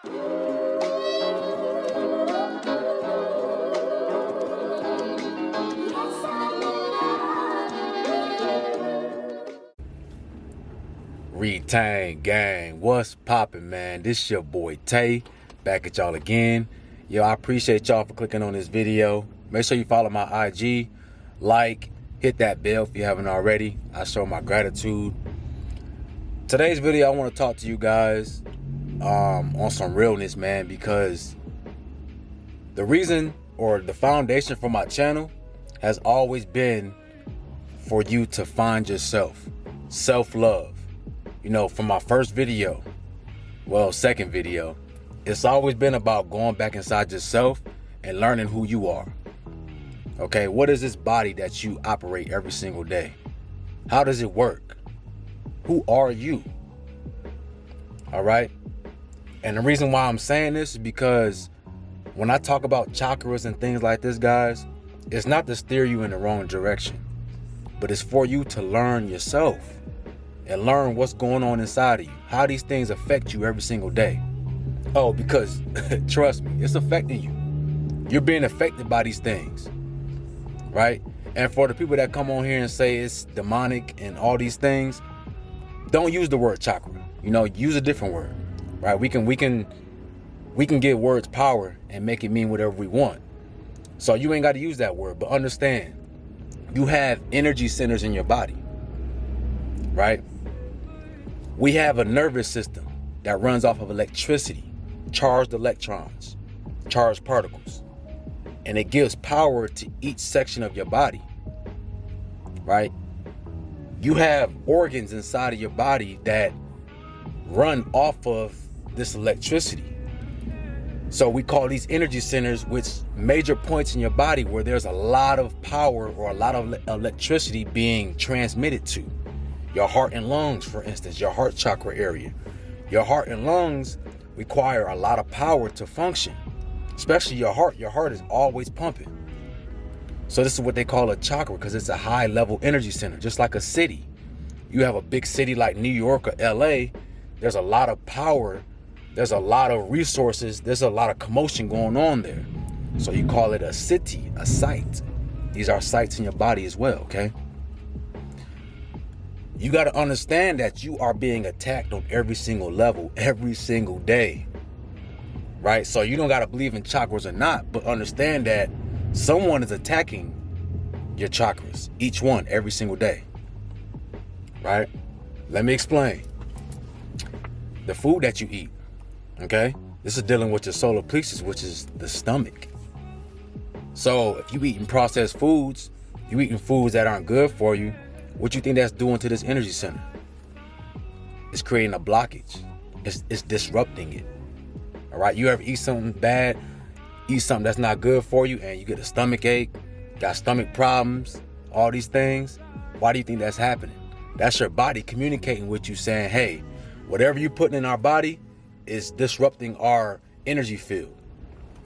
Retain gang, what's poppin', man? This your boy Tay, back at y'all again. Yo, I appreciate y'all for clicking on this video. Make sure you follow my IG, like, hit that bell if you haven't already. I show my gratitude. Today's video, I want to talk to you guys on some realness, man, because the reason or the foundation for my channel has always been for you to find yourself, self-love. You know, from my first video, well, second video, it's always been about going back inside yourself and learning who you are. Okay, what is this body that you operate every single day? How does it work? Who are you? All right. And the reason why I'm saying this is because when I talk about chakras and things like this, guys, it's not to steer you in the wrong direction, but it's for you to learn yourself and learn what's going on inside of you, how these things affect you every single day. Oh, because trust me, it's affecting you. You're being affected by these things, right? And for the people that come on here and say it's demonic and all these things, don't use the word chakra. You know, use a different word, right? We can give words power and make it mean whatever we want. So you ain't got to use that word, but understand, you have energy centers in your body, right? We have a nervous system that runs off of electricity, charged electrons, charged particles, and it gives power to each section of your body, right? You have organs inside of your body that run off of this electricity. So we call these energy centers, which major points in your body where there's a lot of power or a lot of electricity being transmitted to. Your heart and lungs, for instance, your heart chakra area. Your heart and lungs require a lot of power to function, especially your heart. Your heart is always pumping. So this is what they call a chakra because it's a high level energy center, just like a city. You have a big city like New York or LA, there's a lot of power, there's a lot of resources, there's a lot of commotion going on there. So you call it a city, a site. These are sites in your body as well, okay? You got to understand that you are being attacked on every single level, every single day, right? So you don't got to believe in chakras or not, but understand that someone is attacking your chakras, each one, every single day, right? Let me explain. The food that you eat, okay? This is dealing with your solar plexus, which is the stomach. So if you eating processed foods, you eating foods that aren't good for you, what you think that's doing to this energy center? It's creating a blockage. It's disrupting it. All right, you ever eat something bad, eat something that's not good for you, and you get a stomach ache, got stomach problems, all these things? Why do you think that's happening? That's your body communicating with you saying, hey, whatever you're putting in our body is disrupting our energy field.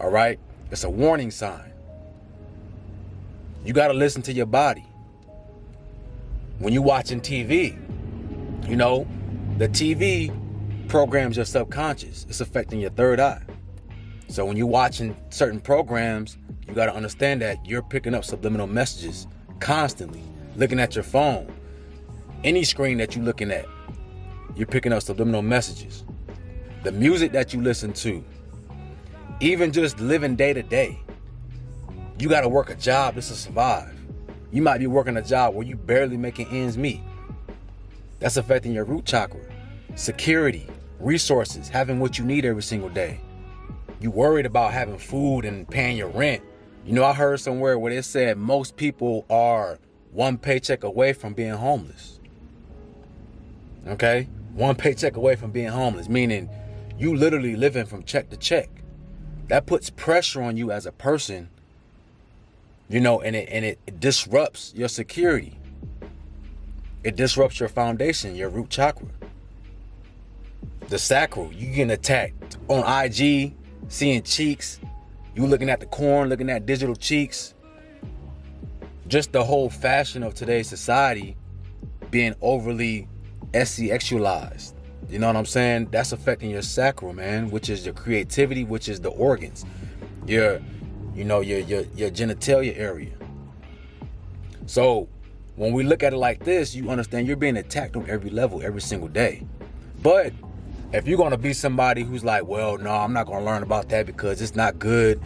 All right, it's a warning sign. You got to listen to your body. When you're watching TV, you know, the TV programs your subconscious. It's affecting your third eye. So when you're watching certain programs, you got to understand that you're picking up subliminal messages constantly. Looking at your phone, any screen that you're looking at, you're picking up subliminal messages. The music that you listen to, even just living day to day, you got to work a job just to survive. You might be working a job where you barely making ends meet. That's affecting your root chakra. Security, resources, having what you need every single day. You worried about having food and paying your rent. You know, I heard somewhere where they said most people are one paycheck away from being homeless. Okay? One paycheck away from being homeless, meaning you literally living from check to check. That puts pressure on you as a person. You know, and it disrupts your security. It disrupts your foundation, your root chakra. The sacral, you getting attacked on IG, seeing cheeks. You looking at the corn, looking at digital cheeks. Just the whole fashion of today's society being overly sexualized. You know what I'm saying? That's affecting your sacral, man, which is your creativity, which is the organs, your genitalia area. So when we look at it like this, you understand you're being attacked on every level, every single day. But if you're going to be somebody who's like, well, no, I'm not going to learn about that because it's not good,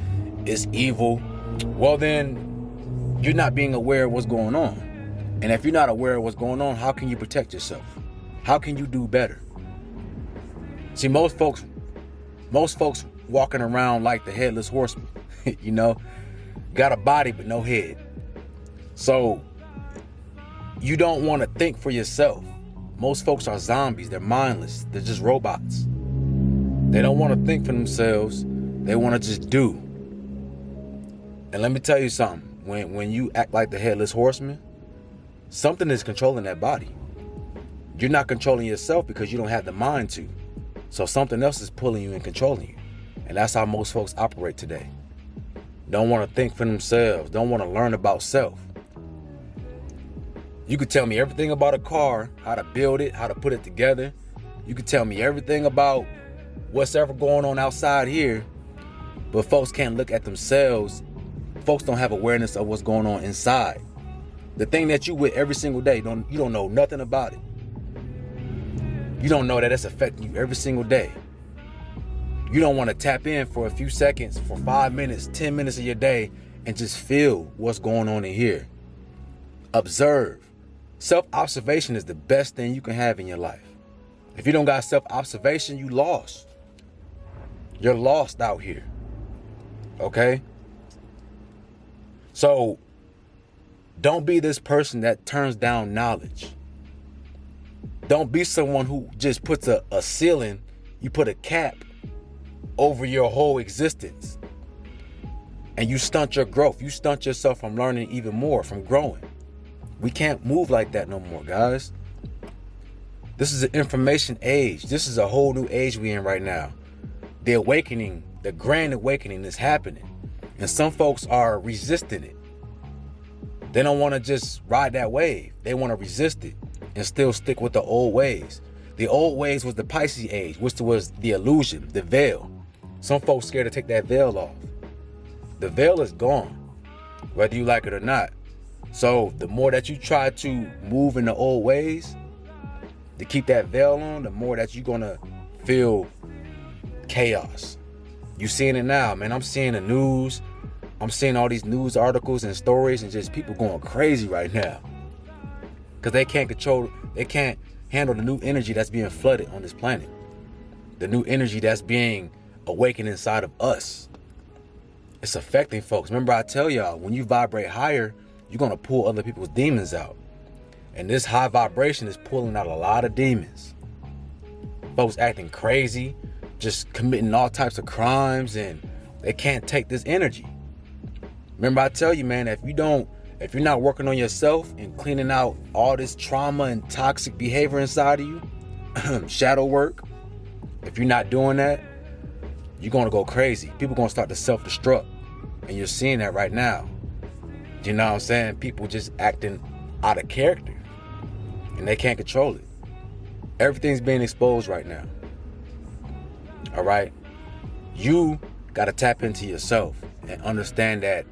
it's evil, well, then you're not being aware of what's going on. And if you're not aware of what's going on, how can you protect yourself? How can you do better? See, most folks walking around like the headless horseman, you know, got a body but no head. So you don't want to think for yourself. Most folks are zombies. They're mindless. They're just robots. They don't want to think for themselves. They want to just do. And let me tell you something. When you act like the headless horseman, something is controlling that body. You're not controlling yourself because you don't have the mind to. So something else is pulling you and controlling you. And that's how most folks operate today. Don't want to think for themselves. Don't want to learn about self. You could tell me everything about a car, how to build it, how to put it together. You could tell me everything about what's ever going on outside here, but folks can't look at themselves. Folks don't have awareness of what's going on inside. The thing that you with every single day, you don't know nothing about it. You don't know that it's affecting you every single day. You don't want to tap in for a few seconds, for 5 minutes, 10 minutes of your day, and just feel what's going on in here. Observe. Self-observation is the best thing you can have in your life. If you don't got self-observation, you lost. You're lost out here. Okay? So, don't be this person that turns down knowledge. Don't be someone who just puts a ceiling, you put a cap over your whole existence. And you stunt your growth. You stunt yourself from learning even more, from growing. We can't move like that no more, guys. This is an information age. This is a whole new age we're in right now. The awakening, the grand awakening is happening. And some folks are resisting it. They don't want to just ride that wave. They want to resist it and still stick with the old ways. The old ways was the Pisces age, which was the illusion, the veil. Some folks scared to take that veil off. The veil is gone, whether you like it or not. So the more that you try to move in the old ways, to keep that veil on, the more that you're going to feel chaos. You seeing it now, man. I'm seeing the news. I'm seeing all these news articles and stories and just people going crazy right now. Because they can't handle the new energy that's being flooded on this planet. The new energy that's being awakened inside of us. It's affecting folks. Remember I tell y'all, when you vibrate higher, you're going to pull other people's demons out. And this high vibration is pulling out a lot of demons. Folks acting crazy, just committing all types of crimes, and they can't take this energy. Remember I tell you, man, if you're not working on yourself and cleaning out all this trauma and toxic behavior inside of you, shadow work, if you're not doing that, you're going to go crazy. People are going to start to self-destruct. And you're seeing that right now. You know what I'm saying? People just acting out of character. And they can't control it. Everything's being exposed right now. All right? You got to tap into yourself and understand that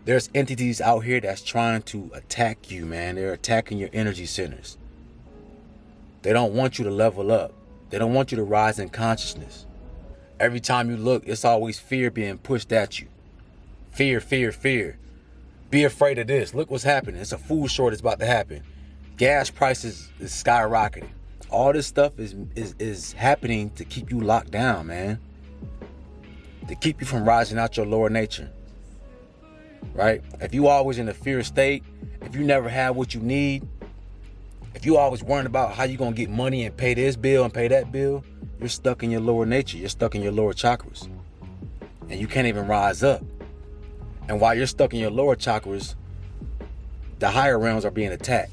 there's entities out here that's trying to attack you, man. They're attacking your energy centers. They don't want you to level up. They don't want you to rise in consciousness. Every time you look, it's always fear being pushed at you. Fear, fear, fear. Be afraid of this. Look what's happening. It's a food shortage about to happen. Gas prices is skyrocketing. All this stuff is happening to keep you locked down, man. To keep you from rising out your lower nature. Right? If you always in a fear state, if you never have what you need, if you always worrying about how you gonna get money and pay this bill and pay that bill, you're stuck in your lower nature. You're stuck in your lower chakras. And you can't even rise up. And while you're stuck in your lower chakras, the higher realms are being attacked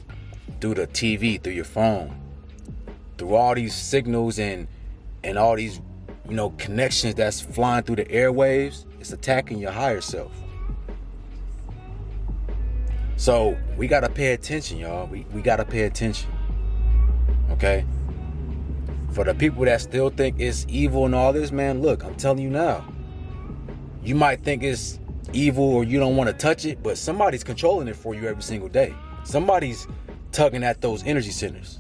through the TV, through your phone, through all these signals and all these, connections that's flying through the airwaves. It's attacking your higher self. So we got to pay attention, y'all. We got to pay attention. Okay? For the people that still think it's evil and all this, man, look, I'm telling you now. You might think it's evil or you don't want to touch it, but somebody's controlling it for you every single day. Somebody's tugging at those energy centers,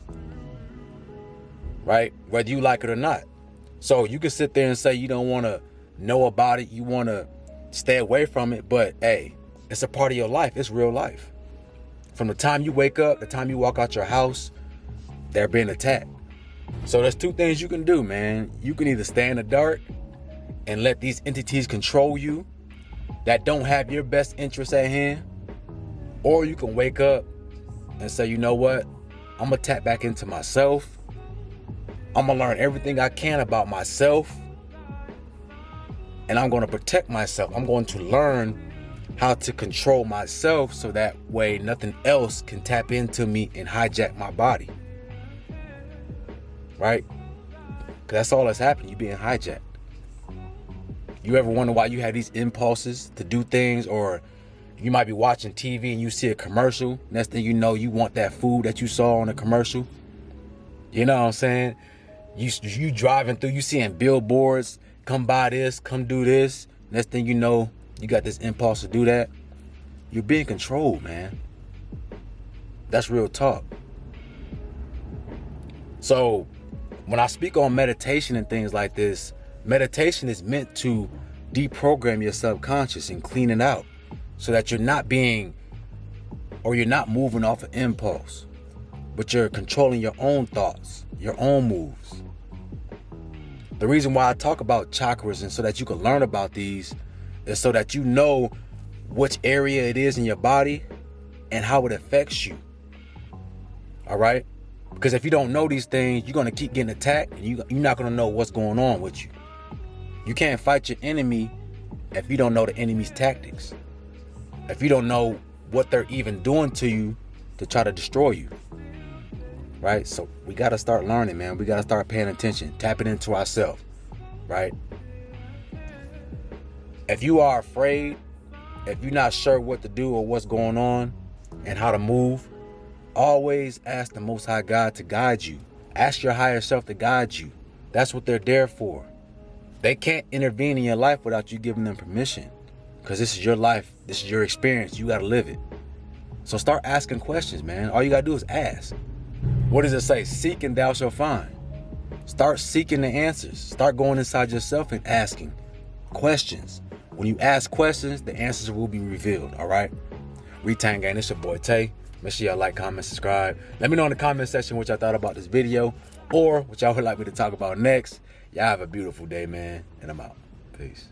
right? Whether you like it or not. So you can sit there and say you don't want to know about it, you want to stay away from it, but hey, it's a part of your life. It's real life. From the time you wake up, the time you walk out your house, they're being attacked. So there's two things you can do, man. You can either stay in the dark and let these entities control you that don't have your best interests at hand, or you can wake up and say, you know what? I'm gonna tap back into myself. I'm gonna learn everything I can about myself, and I'm gonna protect myself. I'm going to learn how to control myself so that way nothing else can tap into me and hijack my body. Right? Because that's all that's happening. You being hijacked. You ever wonder why you have these impulses to do things, or you might be watching TV and you see a commercial. Next thing you know, you want that food that you saw on the commercial. You know what I'm saying? You driving through, you seeing billboards, come buy this, come do this. Next thing you know, you got this impulse to do that. You're being controlled, man. That's real talk. So when I speak on meditation and things like this, meditation is meant to deprogram your subconscious and clean it out so that you're not moving off an impulse, but you're controlling your own thoughts, your own moves. The reason why I talk about chakras and so that you can learn about these is so that you know which area it is in your body and how it affects you. All right? Because if you don't know these things, you're going to keep getting attacked and you're not going to know what's going on with you. You can't fight your enemy if you don't know the enemy's tactics. If you don't know what they're even doing to you to try to destroy you. Right? So we got to start learning, man. We got to start paying attention, tapping into ourselves. Right? If you are afraid, if you're not sure what to do or what's going on and how to move, always ask the Most High God to guide you. Ask your higher self to guide you. That's what they're there for. They can't intervene in your life without you giving them permission, because this is your life. This is your experience. You got to live it. So start asking questions, man. All you got to do is ask. What does it say? Seek and thou shalt find. Start seeking the answers. Start going inside yourself and asking questions. When you ask questions, the answers will be revealed, all right? Retain Gang, it's your boy Tay. Make sure y'all like, comment, subscribe. Let me know in the comment section what y'all thought about this video or what y'all would like me to talk about next. Y'all have a beautiful day, man, and I'm out. Peace.